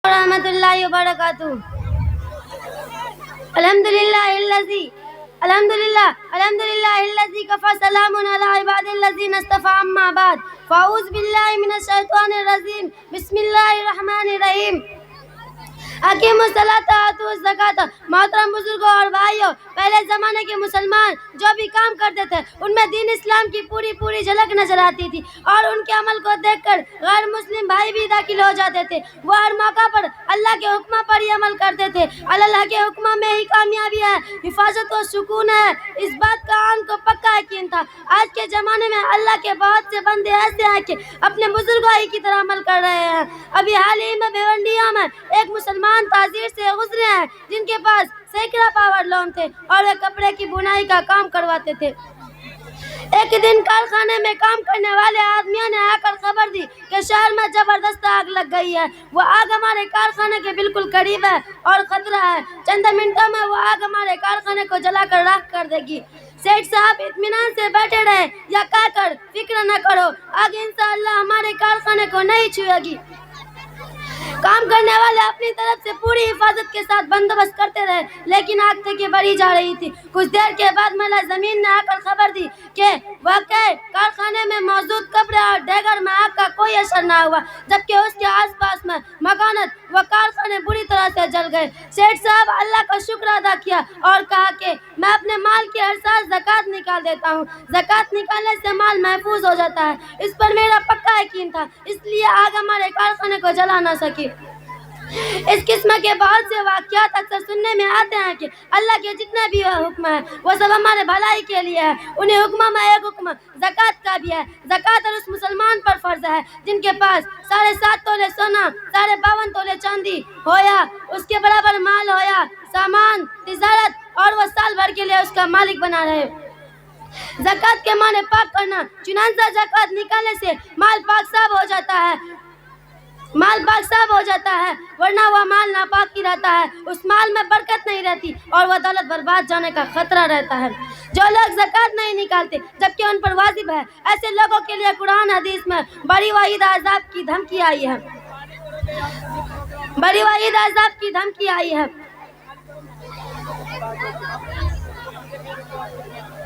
रहमतुल्लाहि व बरकातुहू। अल्हम्दुलिल्लाहिल्लज़ी कफ़ा सलामुन अला इबादिल्लज़ीना इस्तफ़ा अम्मा बाद फ़अऊज़ु बिल्लाहि मिनश शैतानिर रजीम बिस्मिल्लाहिर रहमानिर रहीम। अकीमुस्सलाता व आतुज़ ज़कात। मोहतरम बुजुर्गों और भाइयों, पहले ज़माने के मुसलमान जो भी काम करते थे उनमें दीन इस्लाम की पूरी झलक नजर आती थी और उनके अमल को देखकर गैर मुस्लिम भाई भी दाखिल हो जाते थे। वो हर मौका पर अल्लाह के हुक्म पर ही अमल करते थे। अल्लाह के हुक्म में ही कामयाबी है, हिफाजत और सुकून है, इस बात का उनको पक्का यकीन था। आज के ज़माने में अल्लाह के बहुत से बंदे ऐसे हैं कि अपने बुजुर्गों ही की तरह अमल कर रहे हैं। अभी हाल ही में भिवंडिया में एक मुसलमान ताजीर से गुजरे हैं जिनके पास सैकड़ा पावर लूम थे और वे कपड़े की बुनाई का काम करवाते थे। एक दिन कारखाने में काम करने वाले आदमियों ने आकर खबर दी कि शहर में जबरदस्त आग लग गई है। वो आग हमारे कारखाने के बिल्कुल करीब है और खतरा है। चंद मिनटों में वो आग हमारे कारखाने को जलाकर राख कर देगी। सेठ साहब इत्मीनान से बैठे रहे या कहकर फिक्र न करो, आग इंशाअल्लाह हमारे कारखाने को नहीं छुएगी। काम करने वाले अपनी तरफ से पूरी हिफाजत के साथ बंदोबस्त करते रहे, लेकिन आग तेजी बढ़ी जा रही थी। कुछ देर के बाद मला जमीन ने आकर खबर दी कि वाकई कारखाने में मौजूद कपड़े और डेगर में आग का कोई असर न हुआ, जबकि उसके आसपास में मकानत व कारखाने बुरी तरह से जल गए। सेठ साहब अल्लाह का शुक्र अदा किया और कहा कि मैं अपने माल की हर साल ज़कात निकाल देता हूँ। ज़कात निकालने से माल महफूज हो जाता है। इस पर मेरा पक्का यकीन था, इसलिए आग हमारे कारखाने को जला न सकी। इस किस्म के बहुत से वाक़यात अक्सर सुनने में आते हैं कि अल्लाह के जितने भी हुक्म हैं वो सब हमारे भलाई के लिए है। उन्हें हुक्म में एक हुक्म ज़कात का भी है। ज़कात उस मुसलमान पर फर्ज है जिनके पास 7.5 तोले सोना, 52.5 तोले चांदी हो या उसके बराबर माल हो या सामान तिजारत और वो साल भर के लिए उसका मालिक बना रहे। ज़कात के माने पाक करना, चुनांचा ज़कात निकालने से माल पाक साफ हो जाता है, वरना वह माल नापाक ही रहता है। उस माल में बरकत नहीं रहती और वह दौलत बर्बाद जाने का खतरा रहता है। जो लोग ज़कात नहीं निकालते जबकि उन पर वाजिब है, ऐसे लोगों के लिए कुरान हदीस में बड़ी वाहिद अज़ाब की धमकी आई है।